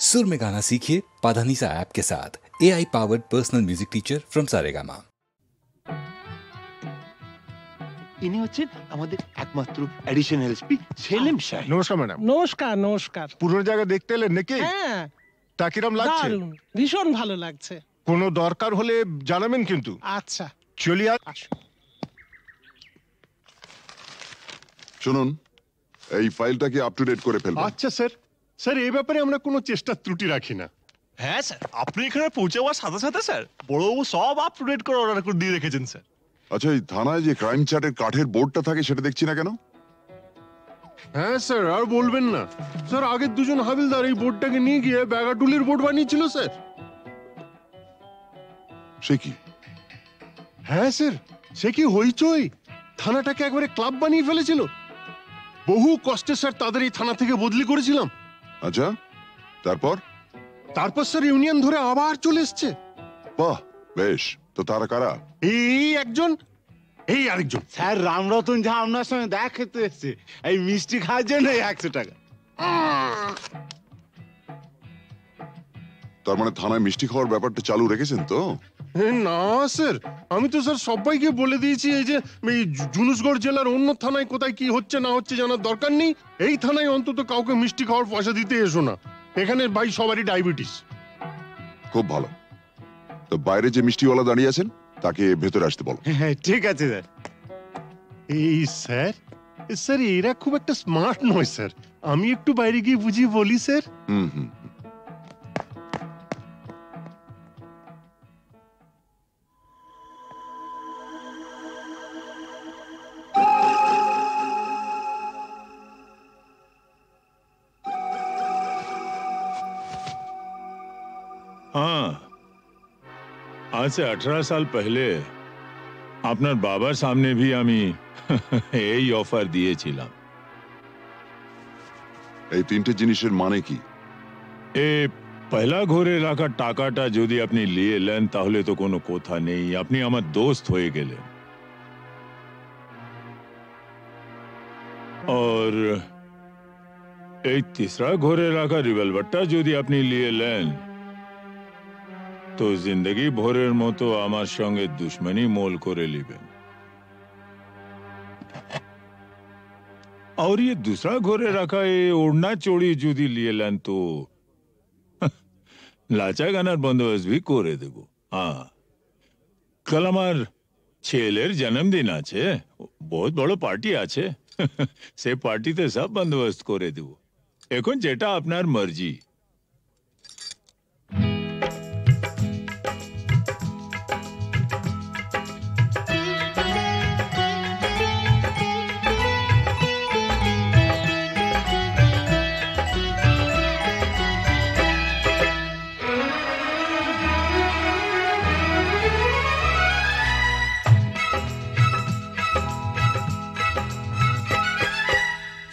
सुर में गाना सीखिए पाधानीसा ऐप के साथ। AI powered personal music teacher from Saregama. ইনি হচ্ছেন আমাদের একমাত্র অ্যাডিশনাল এসপি সেলিম সাহেব। নমস্কার ম্যাডাম। নমস্কার নমস্কার। পুরো জায়গা দেখতে এলেন নাকি? হ্যাঁ, তা কিরম লাগছে? দারুণ, ভীষণ ভালো লাগছে। কোনো দরকার হলে জানাবেন কিন্তু। আচ্ছা চলি আর শুনুন, এই ফাইলটাকে আপ টু ডেট করে ফেলবেন। আচ্ছা স্যার। স্যার এই ব্যাপারে আমরা কোনো চেষ্টা ত্রুটি রাখি না। হ্যাঁ স্যার, আপনি এখানে পৌঁছে যাওয়ার সাথে সাথে স্যার বড়বাবু সব আপ টু ডেট করে অর্ডার করে দিয়ে রেখেছেন স্যার। আচ্ছা, এই থানায় যে ক্রাইম চার্টের কাঠের বোর্ডটা থাকে সেটা দেখছি না কেন? হ্যাঁ স্যার, আর বলবেন না স্যার, আগের দুজন হাবিলদার এই বোর্ডটাকে নিয়ে গিয়ে ব্যাগাটুলির বোর্ড বানিয়েছিল স্যার। সে কি? হ্যাঁ স্যার, সে কি হইচই, থানাটাকে একবারে ক্লাব বানিয়ে ফেলেছিল। বহু কষ্টে স্যার তাদের এই থানা থেকে বদলি করেছিলাম। আচ্ছা, তারপর? তারপর স্যার ইউনিয়ন ধরে আবার চলে এসছে। বাহ, বেশ। তো তারা কারা? এই একজন, এই আরেকজন। স্যার রামরতন ঝা আপনার সঙ্গে দেখা খেতে এসছে এই মিষ্টি খাওয়ার জন্য 100 টাকা। তার মানে থানায় মিষ্টি খাওয়ার ব্যাপারটা চালু রেখেছেন তো? না স্যার, আমি তো স্যার সবাইকে বলে দিয়েছি এই যে এই জুনুসগড় জেলার অন্য থানায় কোথায় কি হচ্ছে না হচ্ছে জানার দরকার নেই। এই থানায় অন্তত কাউকে মিষ্টি খাওয়ার পয়সা দিতে এসো না। এখানে ভাই সবারই ডায়াবেটিস। খুব ভালো। তো বাইরে যে মিষ্টিওয়ালা দাঁড়িয়ে আছেন তাকে ভেতরে আসতে বলো। হ্যাঁ ঠিক আছে স্যার। এই স্যার, স্যার এরা খুব একটা স্মার্ট নয় স্যার, আমি একটু বাইরে গিয়ে বুঝিয়ে বলি স্যার। হুম হুম। हाँ, आज से 18 साल पहले আপনার বাবার সামনে भी আমি এই অফার দিয়েছিলাম। এই তিনটে জিনিসের মানে কি? এ পয়লা ঘরে রাখা টাকাটা যদি আপনি নিয়ে নেন তাহলে তো কোনো কথা নেই, আপনি আমার দোস্ত হয়ে গেলেন। और এই तीसरा ঘরে রাখা রিভলভারটা যদি আপনি নিয়ে নেন তো जिंदगी ভরের মতো আমার সঙ্গে দুশমনি মোল করে নেবেন। और ये दूसरा ঘরে রাখা এই ওড়না চড়ি যদি নিয়ে নেন তো লাচা গানার বন্দোবস্ত भी করে দেব। হ্যাঁ, কাল আমার ছেলের জন্মদিন আছে, বহুত বড় পার্টি আছে, সে পার্টিতে সব বন্দোবস্ত করে দেব। এখন যেটা আপনার মর্জি।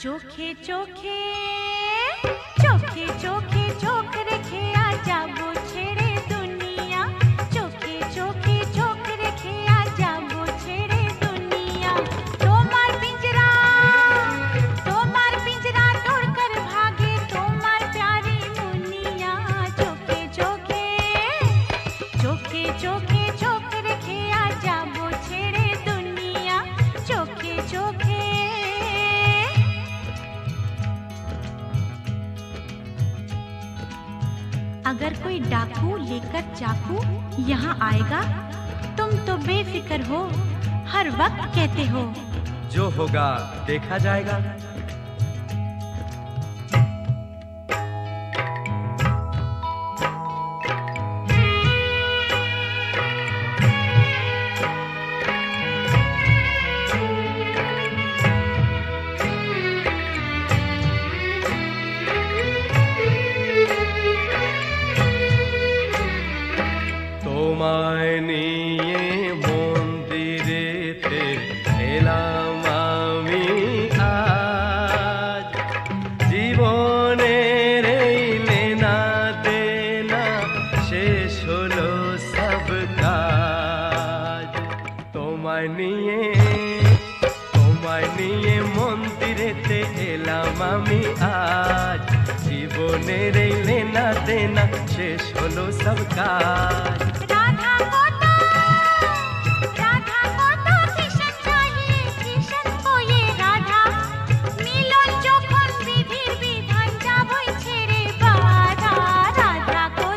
চোখে চোখে চোখে চোখে চোখ রেখে আজ যাবো ছেড়ে দুনিয়া, চোখে চোখে চোখ রেখে আজ যাবো ছেড়ে দুনিয়া। তোমার পিঞ্জরা তোড় কর ভাগে তোমার প্যারি মুনিয়া, চোখে চোখে চোখে চোখে চোখ রেখে আজ যাবো ছেড়ে দুনিয়া, চোখে চোখে। अगर कोई डाकू लेकर चाकू यहाँ आएगा तुम तो बेफिक्र हो, हर वक्त कहते हो जो होगा देखा जाएगा। তোমায় নিয়ে মন্দিরেতে এলাম আমি আজ। देना शेष হলো सब কাজ राधा को तो किशन चाहिए किशन को ये राधा मिलन যখন বিধির বিধান যাবই ছেড়ে বাধা राधा को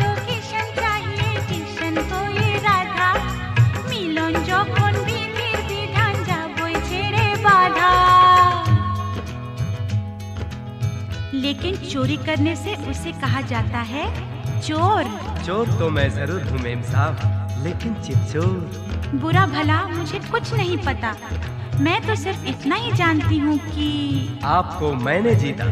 तो किशन चाहिए किशन को ये राधा मिलन যখন বিধির বিধান যাবই ছেড়ে বাধা लेकिन चोरी करने से उसे कहा जाता है चोर चोर तो मैं जरूर हूँ मेम साहब लेकिन चितचोर बुरा भला मुझे कुछ नहीं पता मैं तो सिर्फ इतना ही जानती हूँ कि आपको मैंने जीता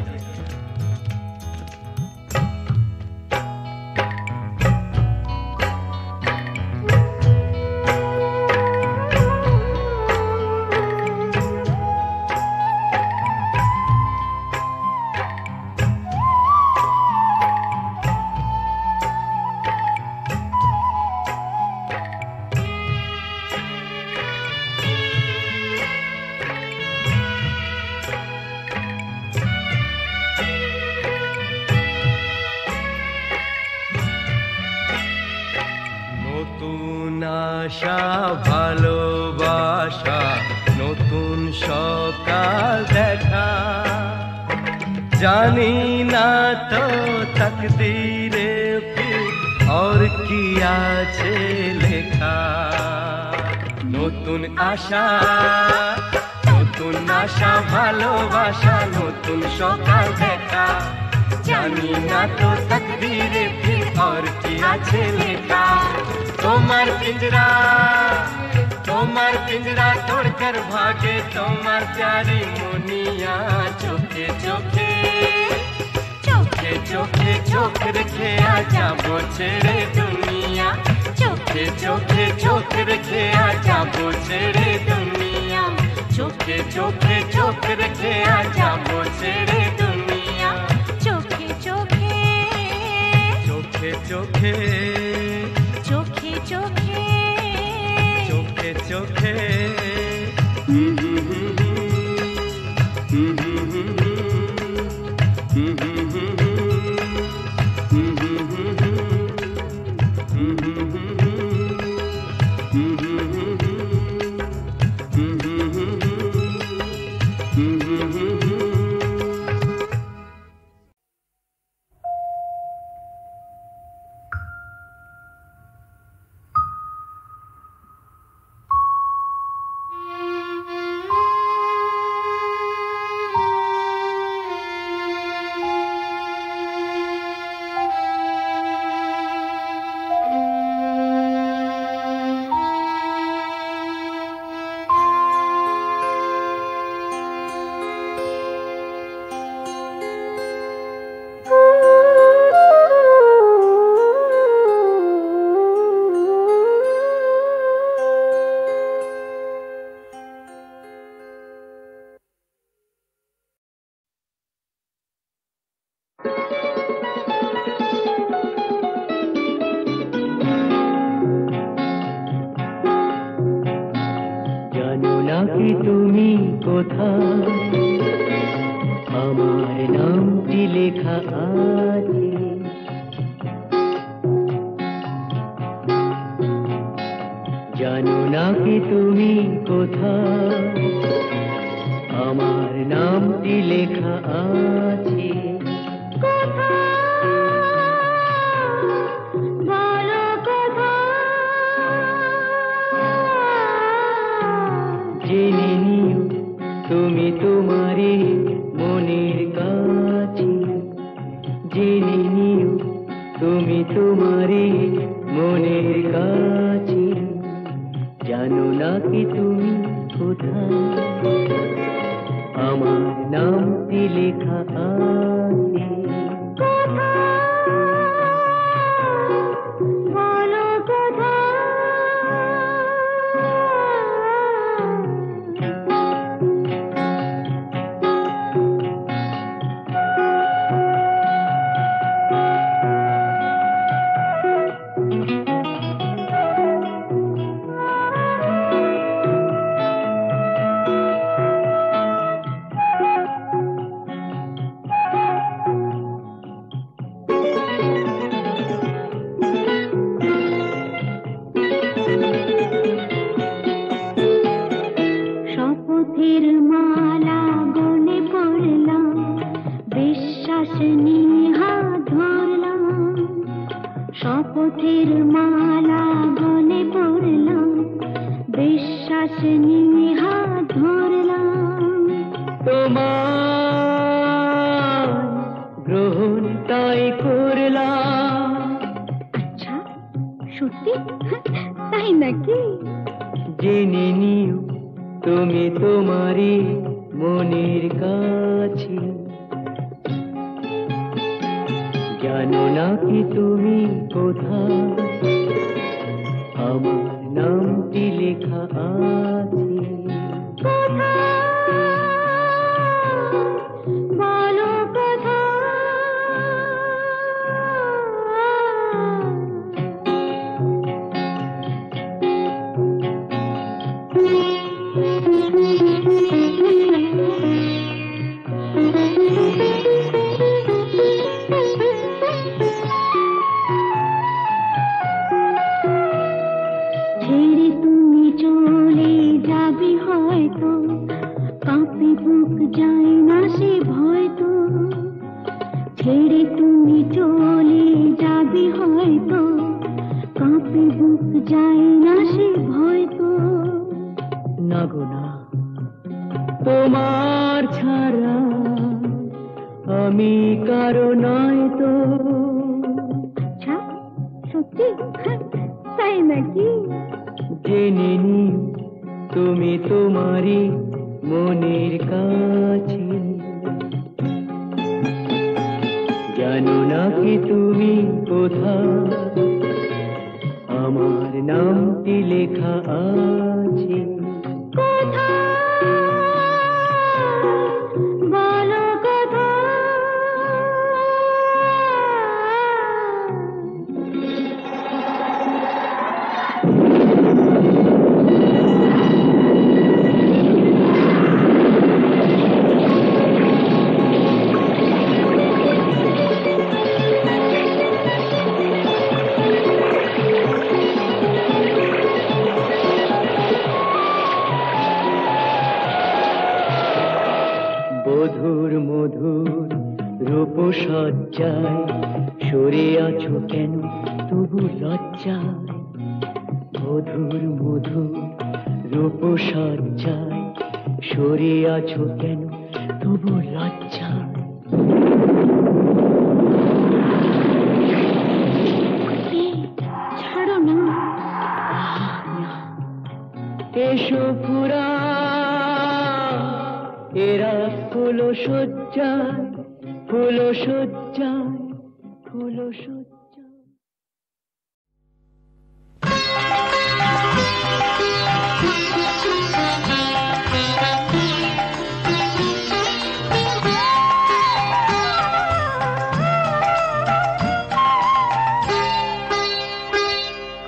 আশা ভালোবাসা নতুন সকাল দেখা জানি না তো তকদীরে ফির और কি আছে লেখা নতুন আশা ভালোবাসা নতুন সকাল দেখা জানি না তো তকদীরে ফির और কি আছে লেখা তোমার পিंजरा तोड़कर भागे তোমার प्यारी मुनिया चोखे चोखे चोख रखे आजा वो छेड़े दुनिया चोखे चोख रखे आजा वो छेड़े दुनिया चोखे चोख रखे आजा वो छेड़े दुनिया चोखे चोखे चोखे चोखे चोखे चोखे चोखे चोखे ওঠের মালা গলে পড়লাম, বিশ্বাস নিয়ে হাত ধরলাম। তোমার গ্রহণ তাই করলাম। আচ্ছা, সত্যি? তাই নাকি? জেনে নিও তুমি তোমারই মনের কাছে, জানো না কি তুমি কোথায় আমার নামটি লেখা আছে। বলো কথা। ছেড়ে তুমি চলে যাবে হয়তো, কাঁপে বুক যায় না সে ভয় তো। ছেড়ে তুমি চলে যাবে হয়তো, কাঁপে বুক যায় না সে ভয় তো। না গো না, তোমার ছাড়া আমি কারো নয় তো। আচ্ছা, সত্যি? তাই নাকি? জেনে নিও তুমি তোমারই মনের কাছে, জানো না কি তুমি কোথায় আমার নামটি লেখা আছে। বলো কথা। মধুর মধুর রূপসজ্জায় সরে আছো কেন তবু লজ্জায়। মধুর মধুর রূপসজ্জায় সরে আছো কেন তবু লজ্জায়। ছাড়ো না। এসো পুরা এরা ফুলো সজ্জায়, ফুলো সজ্জায়, ফুলো সজ্জায়।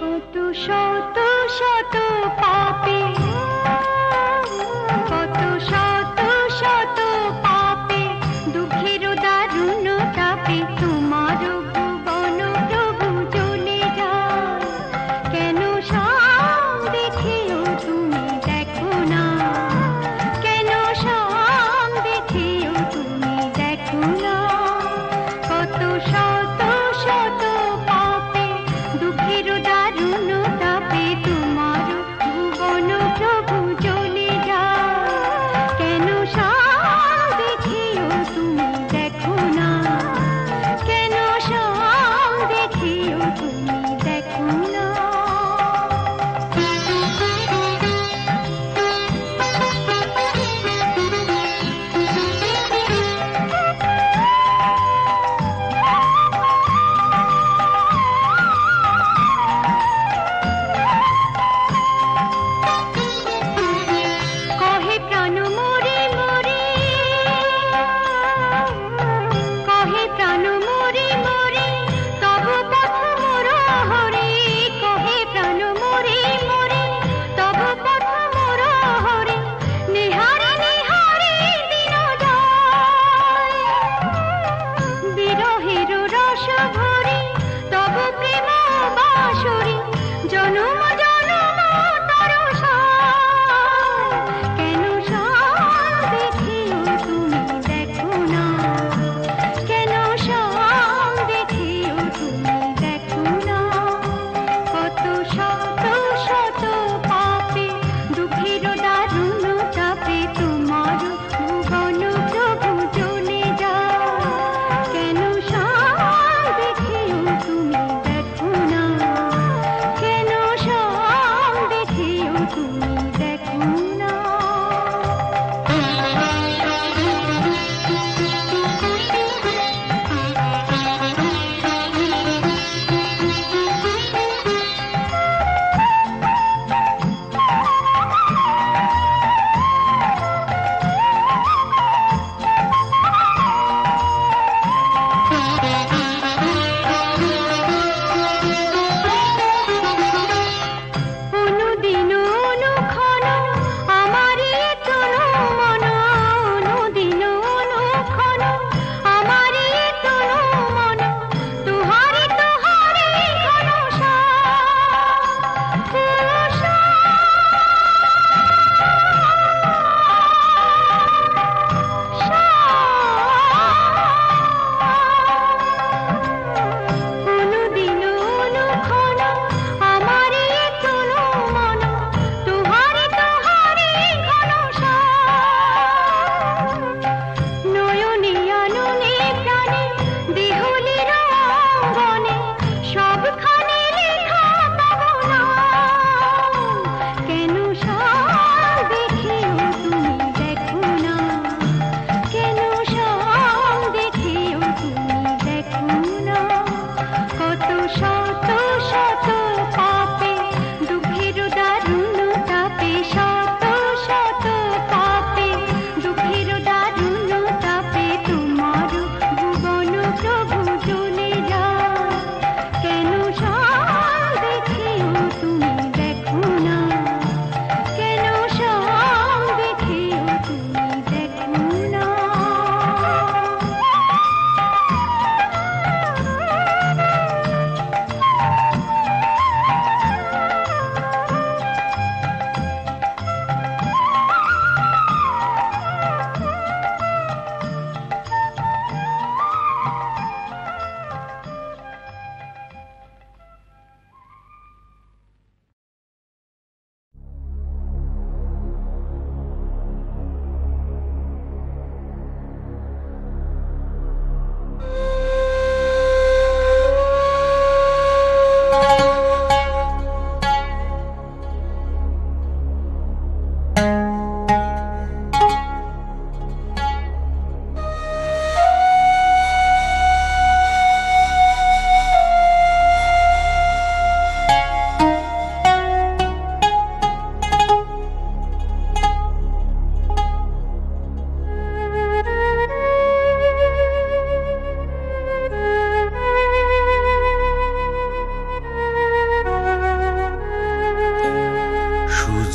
কত শত শত পাপে, কত শত শত পাপে, দুঃখের দারুণ তাপে তোমার ভুবন প্রভু চলে যায়। কেন সব দেখেও তুমি দেখো না, কেন সব দেখেও তুমি দেখো না। কত শত শত পাপে, দুঃখের দারুণ তাপে তোমার ভুবন প্রভু চলে যায়। কেন সব দেখেও তুমি দেখো না, কেন সব দেখেও তুমি দেখো না। কহে প্রাণ মরে মরে, কহে প্রাণ মরে মরে, তব পথ মোর হরে। কহে প্রাণ মরে মরে, তব পথ মোর হরে। নেহারে নেহারে দিন যায়, বিরহের রস ভরে, তব প্রেম বাসরে। জনম জনম তরসায়, কেন সব দেখেও তুমি দেখো না, কেন সব দেখেও তুমি দেখো না।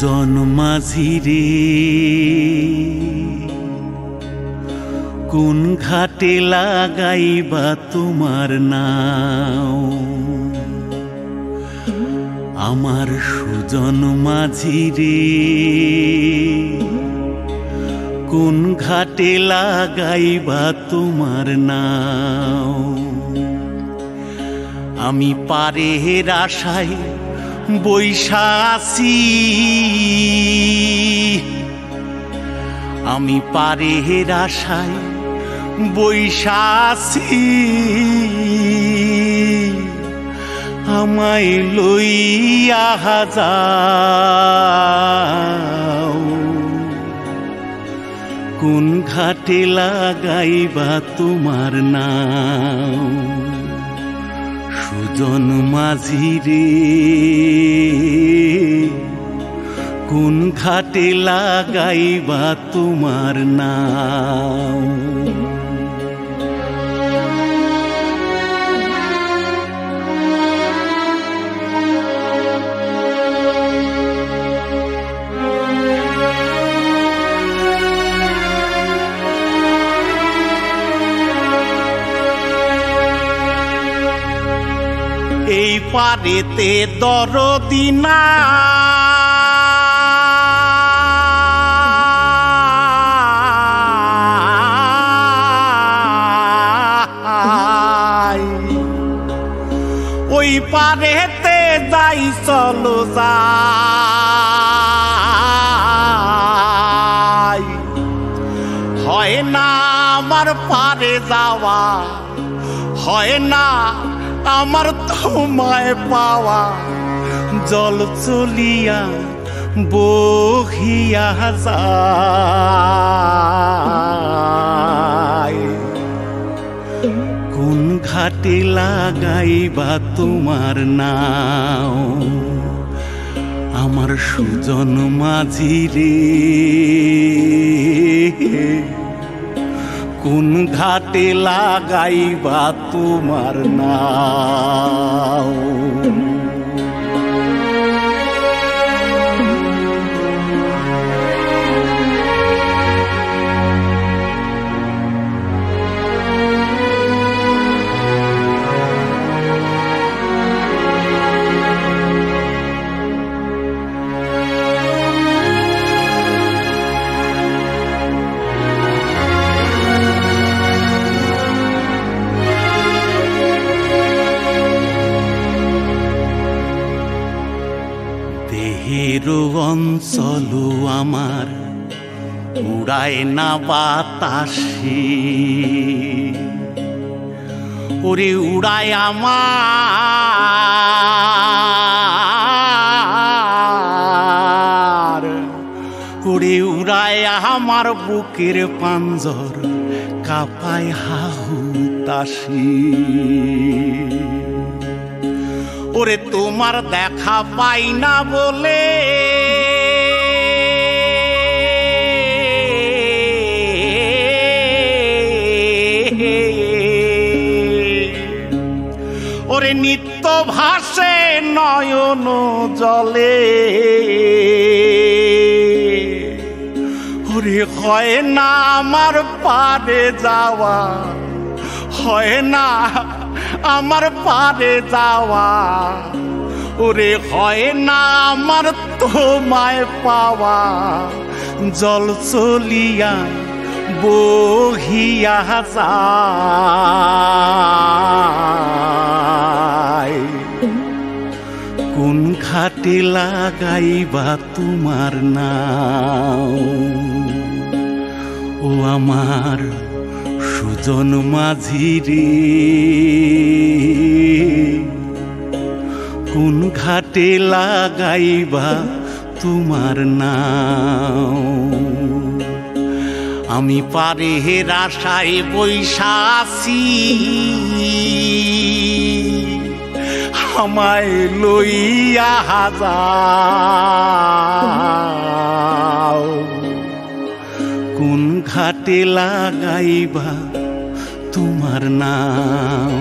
সুজন মাঝি রে কোন ঘাটে লাগাইবা তোমার নাও আমার সুজন মাঝি রে কোন ঘাটে লাগাইবা তোমার নাও আমি পারের আশায় বৈশা আছি আমি পারের আশায় বৈশা আছি আমায় লইয়া যাও কোন ঘাটে লাগাইবা তোমার নাও সুজন মাঝি রে কোন ঘাটে লাগাইবা তোমার নাও এই পারেতে দরদি নাই ওই পারেতে যাই চলো যাই হয় না আমার পারে যাওয়া হয় না আমার তোমায় পাওয়া জল চলিয়া বহিয়া যায় কোন ঘাটে লাগাইবা তোমার নাও আমার সুজন মাঝি রে কোন ঘাটে লাগাইবা তোমার নাও অঞ্চল আমার উড়ায় না বাতাসে ওরে উড়ায় আমার ওরে উড়ায় আমার বুকের পাঞ্জর কাঁপায় হাহুতাশি ওরে তোমার দেখা পাই না বলে ওরে নিত্য ভাসে নয়ন জলে ওরে হয় না আমার পারে যাওয়া হয় না আমার পারে যাওয়া ওরে হয় না আমার তোমায় পাওয়া জল চলিয়া বহিয়া যায় কোন ঘাটে লাগাইবা তোমার নাও ও আমার সুজন মাঝি রে কোন ঘাটে লাগাইবা তোমার নাও আমি পারের আশায় বৈশা আছি আমায় লইয়া যাও কোন ঘাটে লাগাইবা তোমার নাও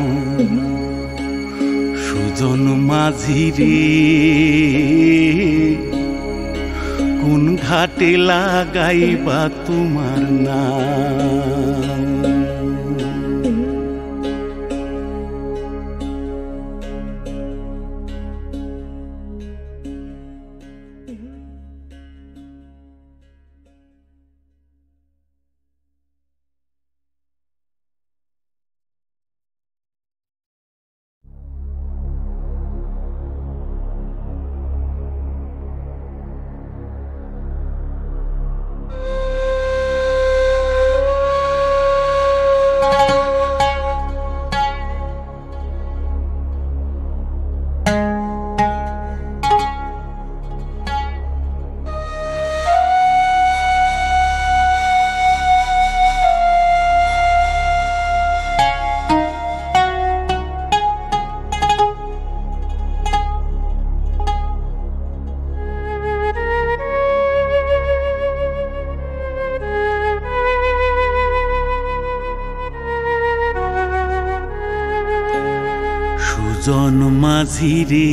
সুজন মাঝি রে কোন ঘাটে লাগাইবা তোমার নাম। সুজন মাঝি রে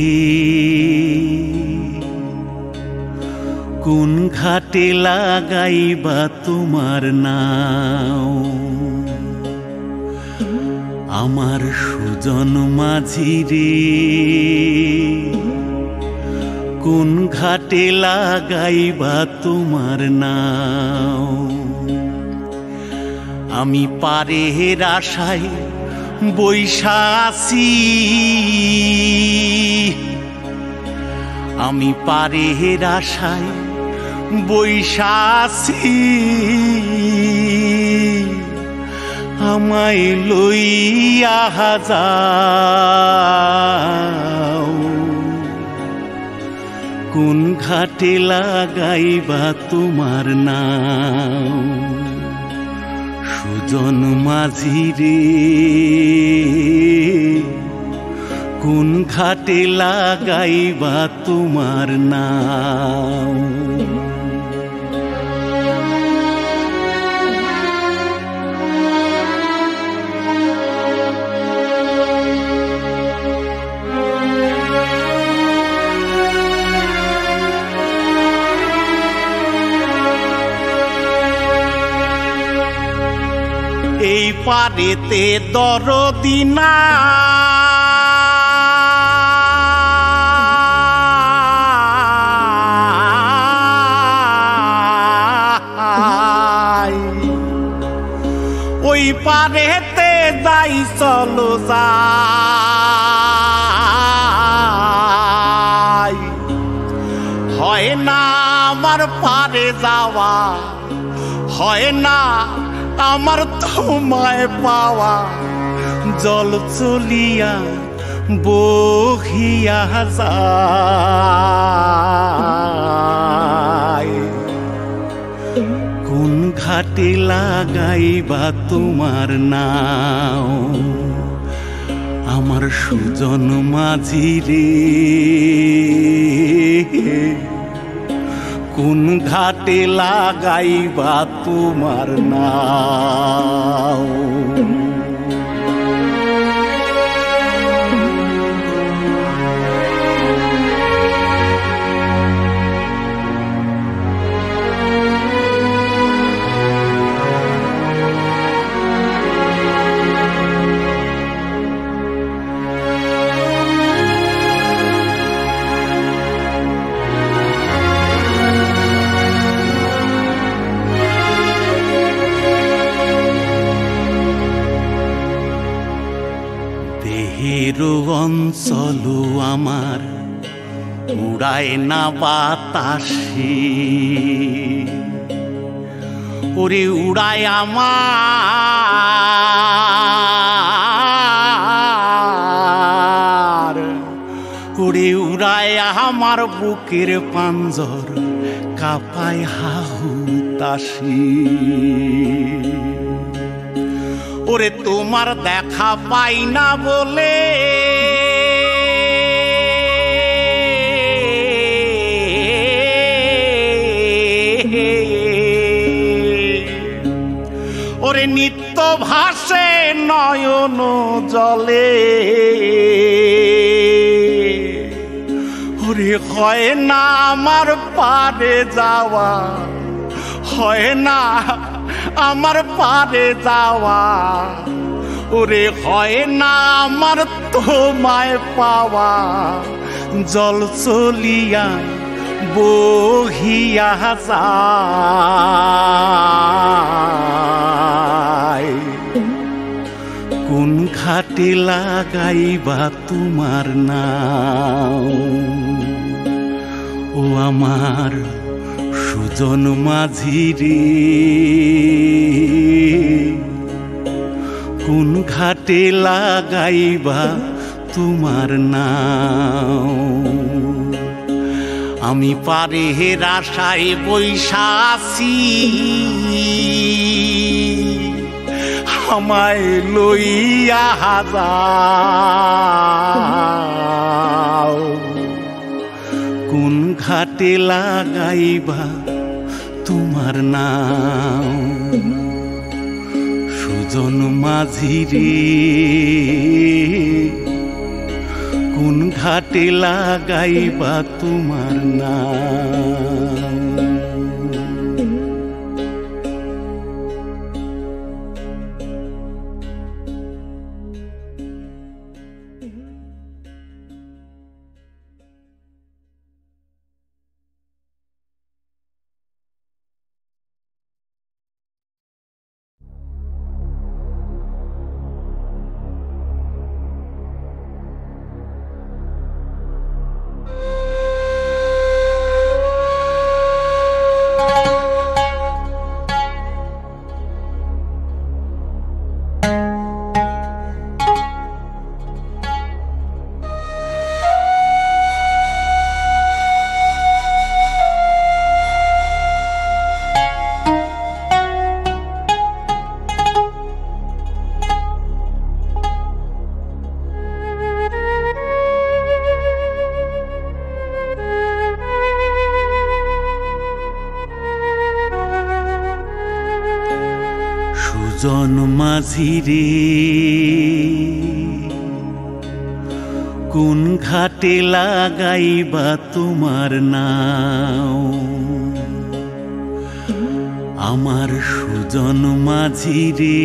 কোন ঘাটে লাগাইবা তোমার নাও। আমার সুজন মাঝি রে কোন ঘাটে লাগাইবা তোমার নাও। আমি পারের আশায় বৈশা আছি, আমি পারের আশায় বৈশা আছি। আমায় লইয়া যাও কোন ঘাটে লাগাইবা তোমার নাম। সুজন মাঝি রে কোন ঘাটে লাগাইবা তোমার নাম। এই পারেতে দরদি নাই, ওই পারেতে যাই চলো যাই। হয় না আমার পারে যাওয়া, হয় না আমার তোমায় পাওয়া। জল চলিয়া বহিয়া যায় কোন ঘাটে লাগাইবা তোমার নাও। আমার সুজন মাঝি রে কোন ঘাটে লাগাইবা তোমার নাও। অঞ্চল আমার উড়ায় না বাতাসে, ওরে উড়ায় আমার, ওরে উড়ায় আমার বুকের পাঞ্জর কাঁপায় হাহুতাশি। ওরে তোমার দেখা পাই না বলে ওরে নিত্য ভাসে নয়ন জলে, ওরে ওরে হয় না আমার পারে যাওয়া, হয় না আমার পারে যাওয়া, ওরে হয় না আমার তোমায় পাওয়া, জল চলিয়া বহিয়া যায়। কোন ঘাটে লাগাইবা তোমার নাও, ও আমার সুজন মাঝি রে, কোন ঘাটে লাগাইবা তোমার নাও। আমি পারে আশায় বৈশা আছি, আমায় লইয়া যাও। কোন ঘাটে লাগাইবা তোমার নাও, সুজন মাঝি রে, কোন ঘাটে লাগাইবা তোমার নাম। সুজন মাঝি রে, কোন ঘাটে লাগাইবা তোমার নাও, আমার সুজন মাঝি রে,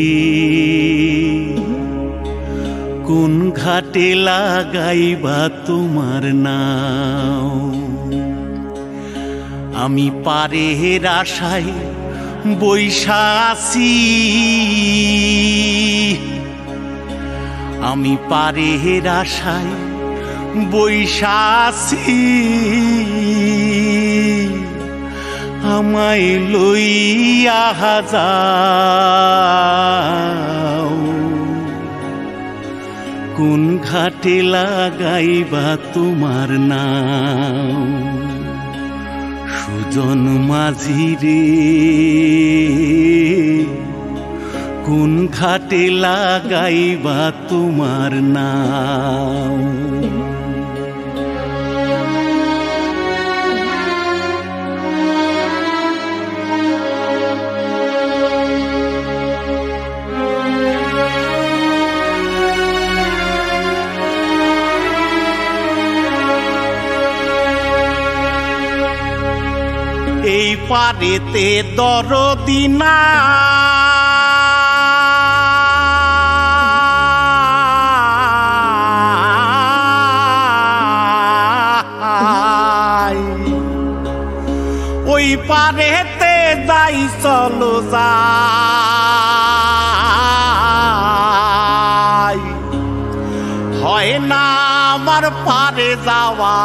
কোন ঘাটে লাগাইবা তোমার নাও। আমি পারে আশায় বৈশা আছি, আমি পারে আশায় বৈশা আছি, আমায় লইয়া যাও। কোন ঘাটে লাগাইবা তোমার নাও, সুজন মাঝি রে, কোন ঘাটে লাগাইবা তোমার নাও। এই পারেতে দরদি নাই, ওই পারেতে যাই চলো যাই। হয় না আমার পারে যাওয়া,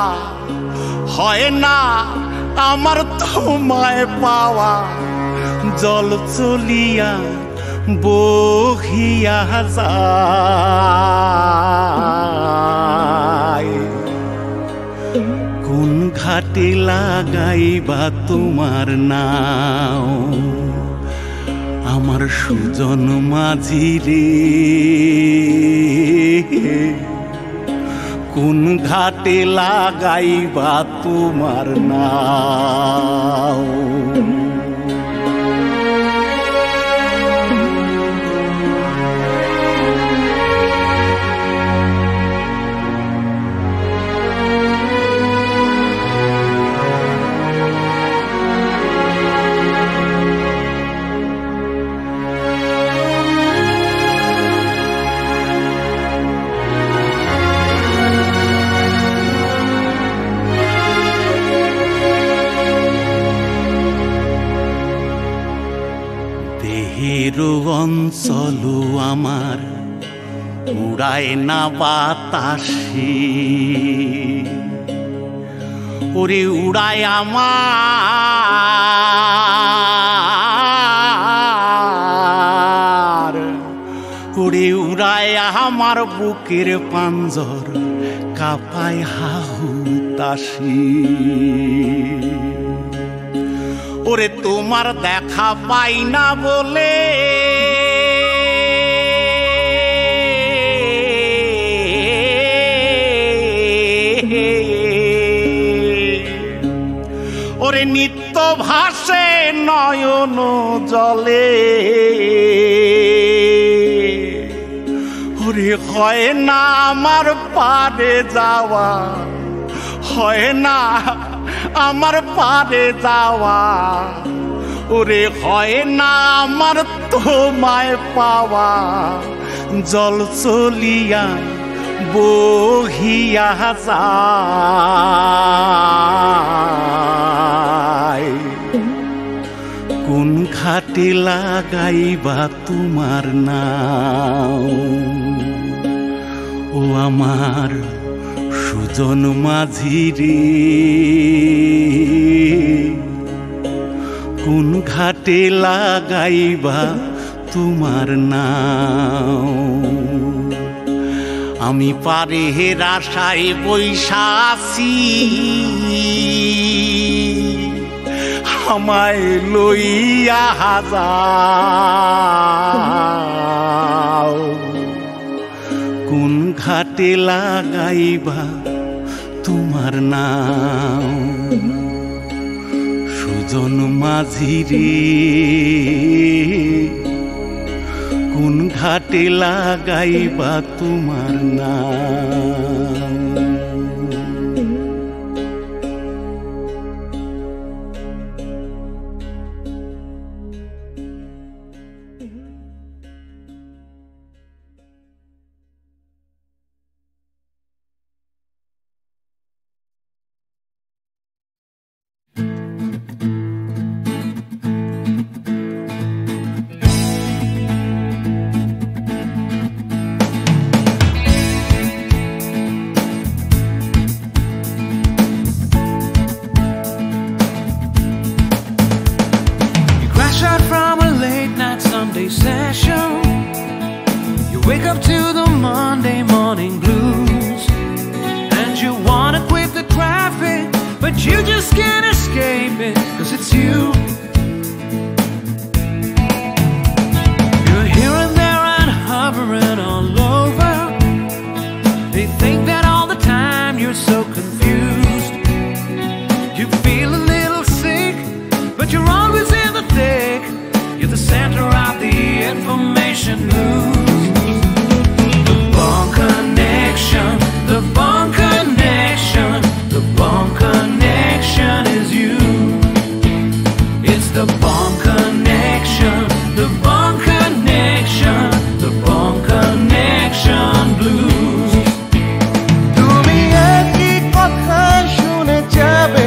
হয় না আমার তোমায় পাওয়া, জল চলিয়া বহিয়া যায়। কোন ঘাটে লাগাইবা তোমার নাও, আমার সুজন মাঝি রে, কোন ঘাটে লাগাইবা তোমার নাও। উড়ায় না বাতাসে ওরে উড়ায় আমার ওরে উড়ায় আমার বুকের পাঞ্জর কাঁপায় হাহুতাশি ওরে তোমার দেখা পাই না বলে ওরে নিত্য ভাসে নয়ন জলে ওরে হয় না আমার পারে যাওয়া হয় না আমার পারে যাওয়া ওরে হয় না আমার তোমায় পাওয়া জল চলিয়া বহিয়া যায় কোন ঘাটে লাগাইবা তোমার নাও ও আমার সুজন মাঝি রে কোন ঘাটে লাগাইবা তোমার নাও আমি পারে আশায় বৈশাসি আমায় লইয়া যাও কোন ঘাটে লাগাইবা তোমার নাও সুজন মাঝি রে কোন ঘাটে লাগাইবা তোমার নাম Wake up to the Monday morning blues, and you wanna quit the traffic, but you just can't escape it, 'cause it's you. You're here and there and hovering all over. They think that all the time you're so confused. You feel a little sick, but you're always in the thick. You're the center of the information news. The Bond Connection, the Bond Connection is you. It's the Bond Connection, the Bond Connection, the Bond Connection blues. তুমি একই কথা শুনে যাবে,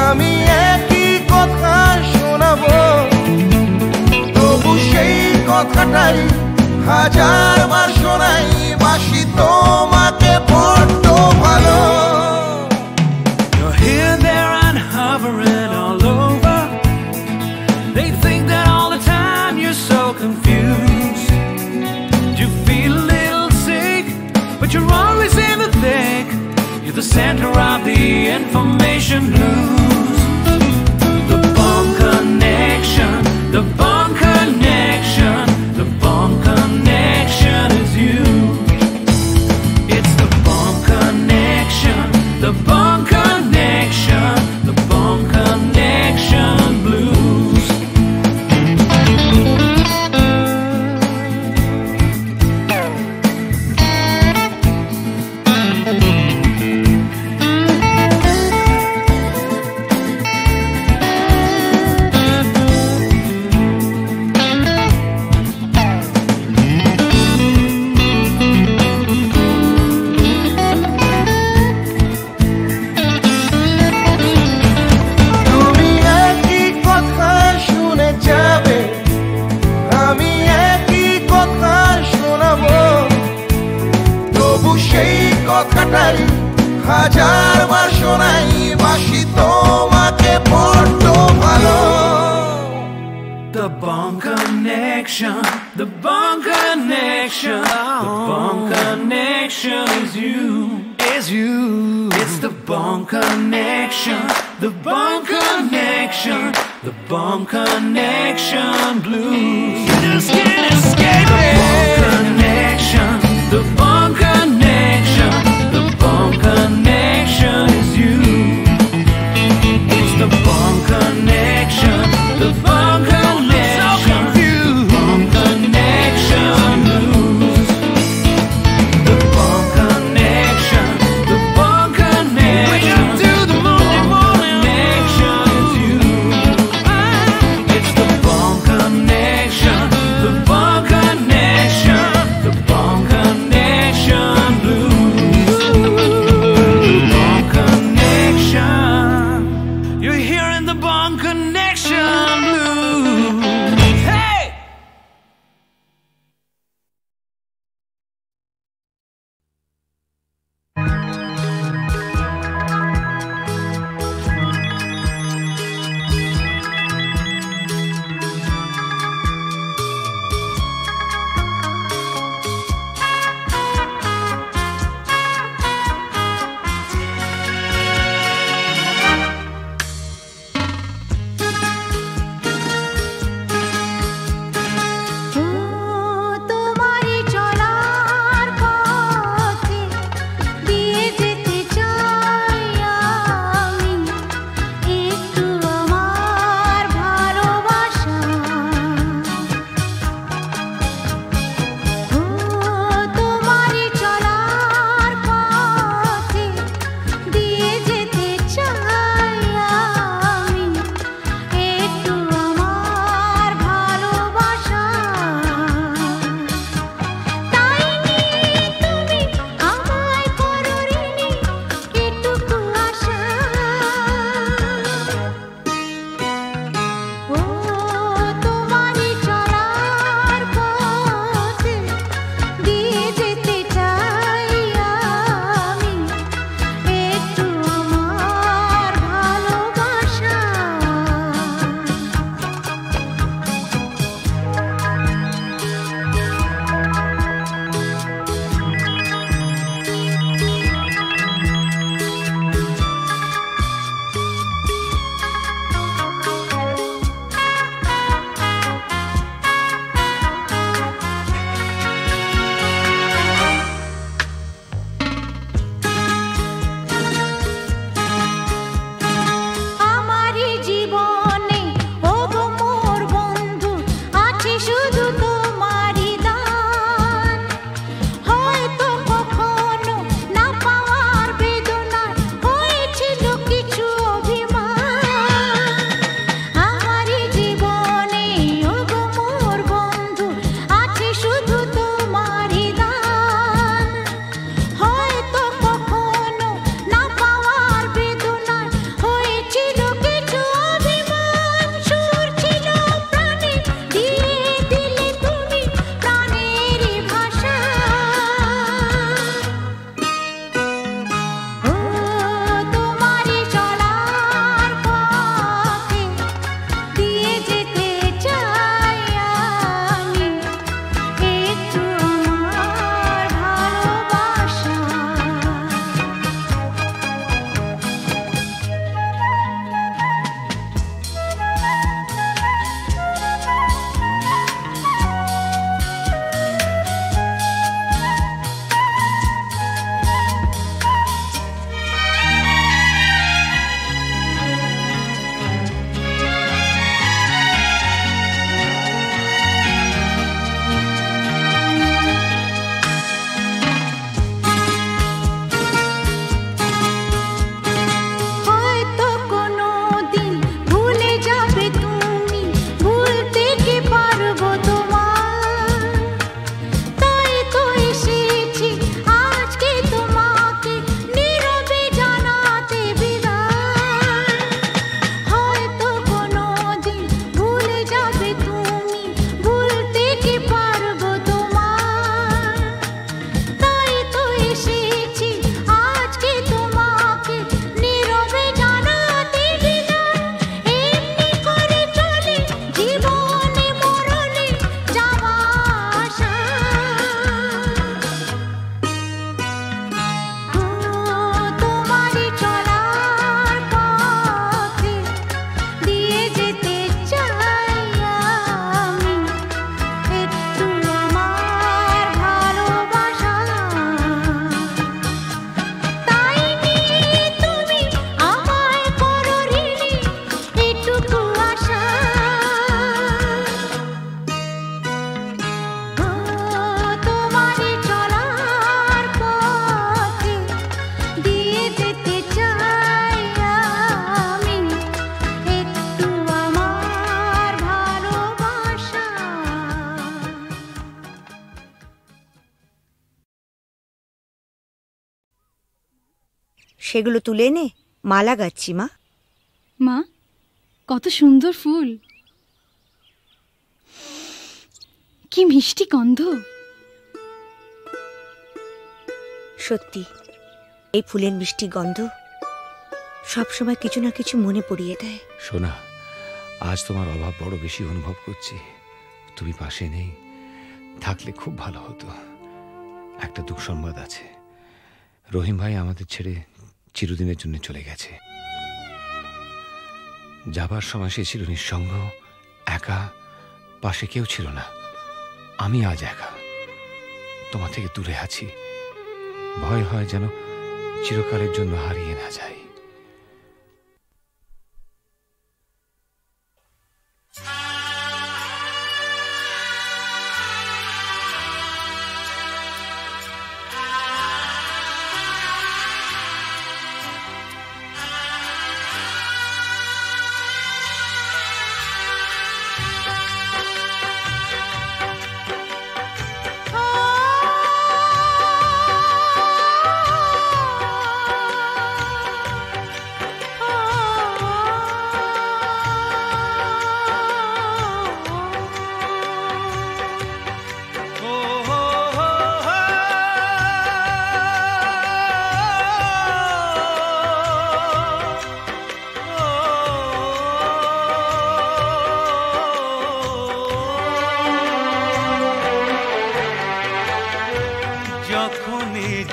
আমি একই কথা শোনাবো, তবু সেই কথাটাই হাজারবার শোনাই বাসি তোমাকে বড্ড ভালো। You're here, there and hovering all over. They think that all the time you're so confused. You feel a little sick, but you're always in the thick. You're the center of the information news. The Bond Connection, the Bond Connection, the Bond Connection is you. It's the Bond Connection, the Bond Connection, the Bond Connection blues. কথাটাই হাজার বার শোনাই বাসি তোমাকে বড্ড ভালো The Bone Connection, the Bone Connection, the Bone Connection is you, is you. It's the Bone Connection, the Bone Connection, the Bone Connection blues. You just can't escape it. The Bone Connection, the Bone Connection, the Bone Connection is you. It's the Bone Connection, the Bone Connection. Connection. সেগুলো তুলে এনে মালা গাচ্ছি মা। মা, কত সুন্দর ফুল, কি মিষ্টি গন্ধ। সত্যি এই ফুলের মিষ্টি গন্ধ সবসময় কিছু না কিছু মনে পড়িয়ে দেয়। সোনা, আজ তোমার অভাব বড় বেশি অনুভব করছি। তুমি পাশে নেই, থাকলে খুব ভালো হতো। একটা দুঃসংবাদ আছে, রহিম ভাই আমাদের ছেড়ে চিরদিনের জন্য চলে গেছে। যাবার সময় সে ছিল নিঃসঙ্গ, একা, পাশে কেউ ছিল না। আমি আজ একা, তোমার থেকে দূরে আছি। ভয় হয় যেন চিরকালের জন্য হারিয়ে না যাই।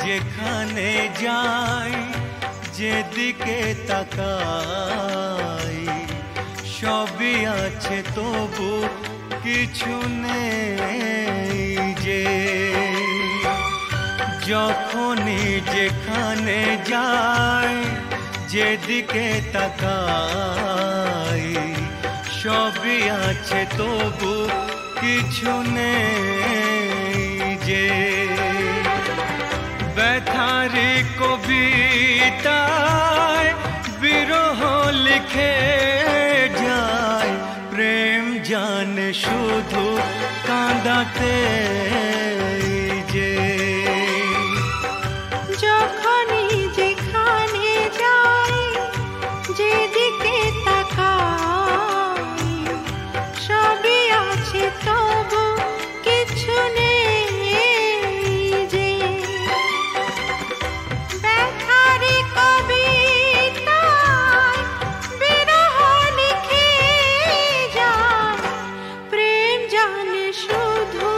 যেখানে যাই, যেদিকে তাকাই, সবই আছে তবু কিছু নেই যে। যখনই যেখানে যাই, যেদিকে তাকাই, সবই আছে তবু কিছু নেই যে। ব্যথারি কবিতায় বিরহ লিখে যায়, প্রেম জানে শুধু কাঁদাতে যে। যখনই যেখানে যাই, যেদিকে তাকাই, সবই আছে তবু কিছু নেই যে। ব্যথারি কবিতায় বিরহ লিখে যায়, প্রেম জানে শুধু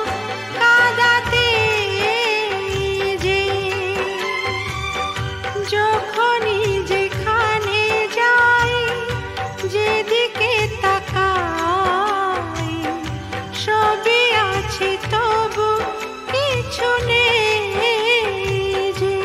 কাঁদাতে যে। যখনই যেখানে যাই, যেদিকে তাকাই, সবই আছে তবু কিছু নেই যে।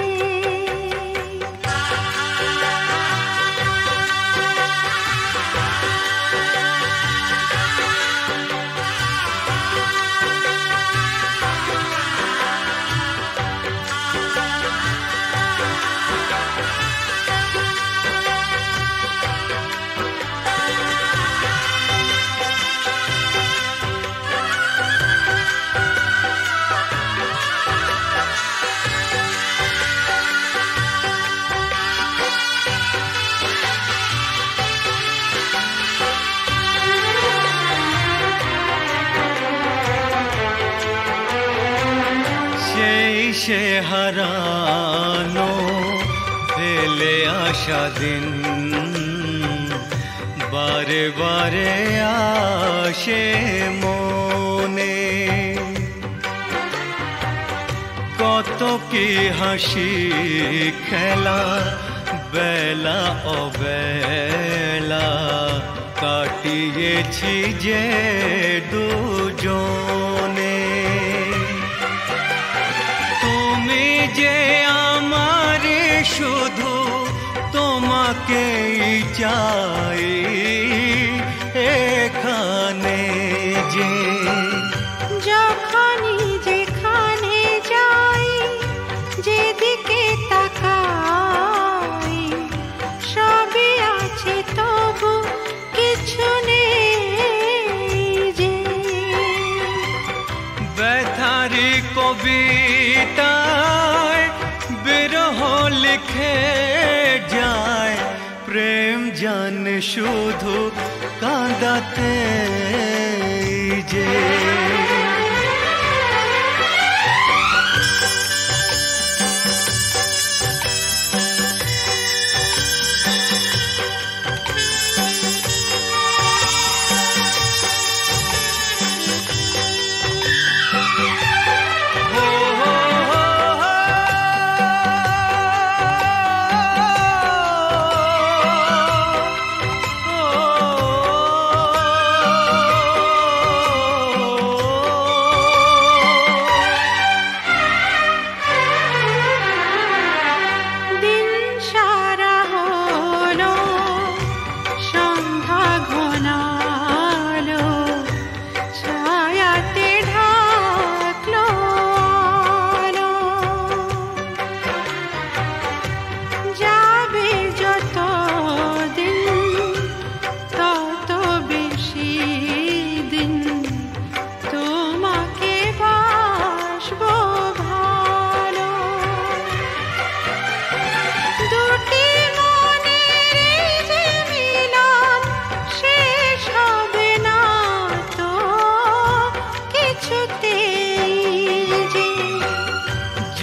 সেই সে হারানো ফেলে আসা দিন, বারে বারে আসে মনে। কত কি হাসি খেলা, বেলা অবেলা কাটিয়েছি যে দুজনে। তুমি যে আমার শুধু তোমাকেই চাই এখানে যে। যখনই যেখানে যাই, যেদিকে তাকাই, সবই আছে তবু কিছু নেই যে। ব্যথারি কবিতায় বিরহ লিখে জানে শুধু কাঁদাতে যে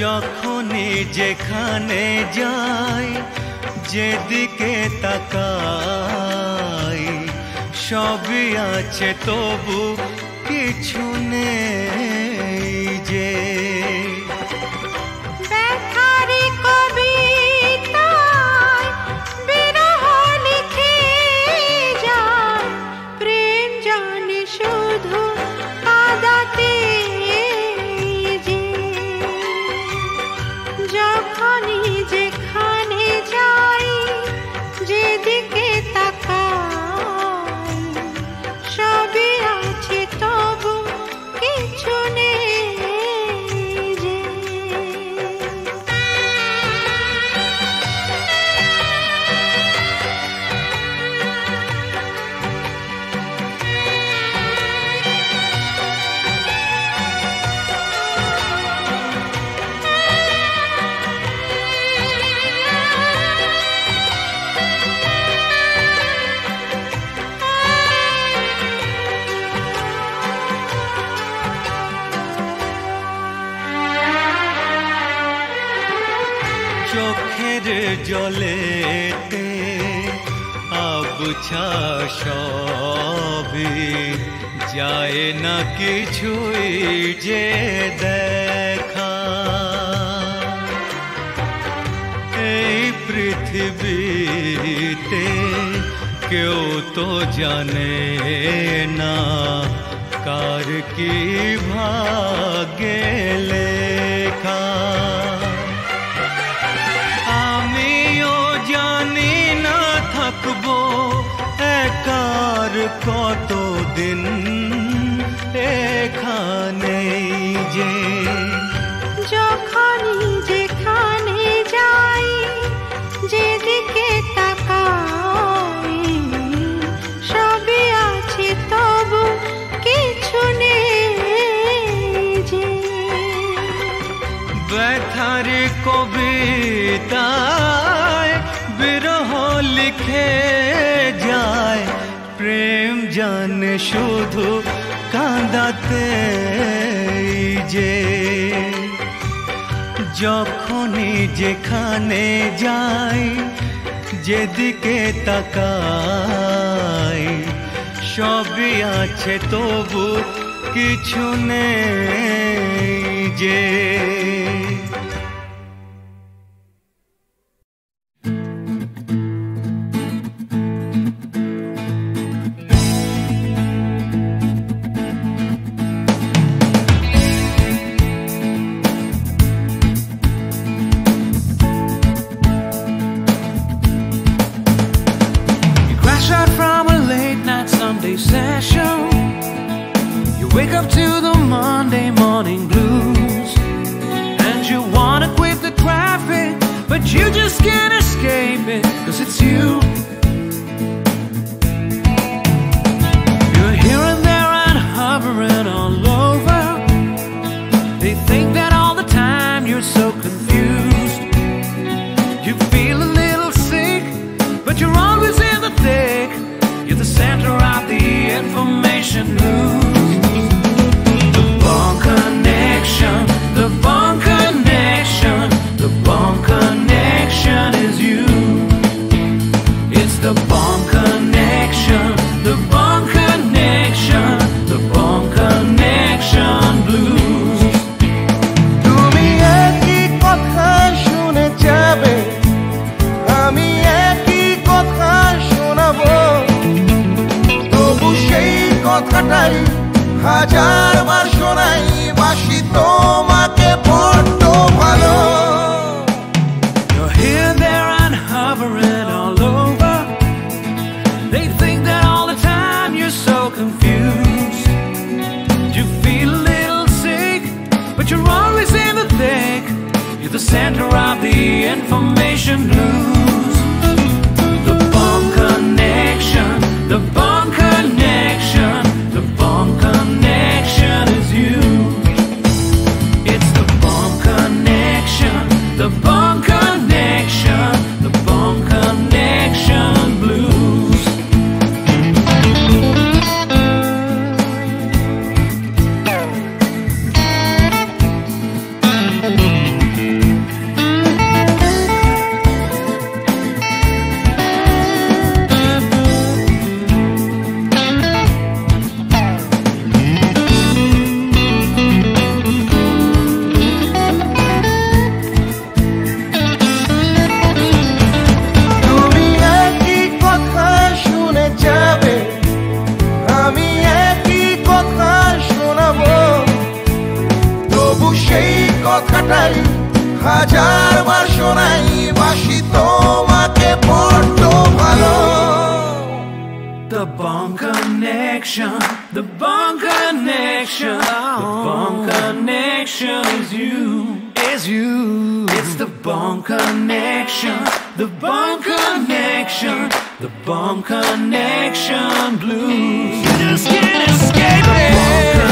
যখনই যেখানে যাই যেদিকে তাকাই সবই আছে তবু কিছু নেই যে ব্যথারি কবিতায় বিরহ লিখে যায় প্রেম জানে শুধু কাঁদাতে যে যখনই যেখানে যাই যেদিকে তাকাই সবই আছে তবু কিছু নেই যে চোখের জলেতে আবছা সবই যায় না কিছুই যে দেখা এই পৃথিবীতে কেউ তো জানে না কার কি ভাগ্যে লেখা আমিও জানি না থাকবো একার কতদিন এখানে যে যখনই যেখানে যাই যেদিকে তাকাই সবই আছে তবু কিছু নেই যে ব্যথার কবিতায় বিরহ লিখে যায় প্রেম জানে শুধু কাঁদাতে যে যখনই যেখানে যাই যেদিকে তাকাই সবই আছে তবু কিছু নেই যে Sunday session. You wake up to the Monday morning blues, and you wanna quit the traffic, but you just can't escape it, 'cause it's you. You're here and there and hovering all over. They think that all the time you're so confused. You feel a little sick, but you're always in the Connection blues. The Bond Connection, the Bond Connection, the Bond Connection is you. It's the Bond Connection, the Bond Connection, the Bond Connection blues. তুমি একই কথা শুনে যাবে, আমি একই কথা শোনাবো, তবু সেই কথাটাই হাজারবার শোনাই, বাসি তোমাকে বড্ড ভালো। You're here, there, and hovering all over. They think that all the time you're so confused. You feel a little sick, but you're always in the thick. You're the center of the information blues. The Bond Connection, the Bond Connection, the Bond Connection is you. It's the Bond Connection, the Bond Connection, the Bond Connection blues. তুমি একই কথা শুনে যাবে, আমি একই কথা শোনাবো, তবু সেই কথাটাই হাজারবার শোনাই, বাসি তোমাকে বড্ড ভালো। The Bond Connection, the Bond Connection, the Bond Connection is you, is you. It's the Bond Connection, the Bond Connection, the Bond Connection blues. You just can't escape it.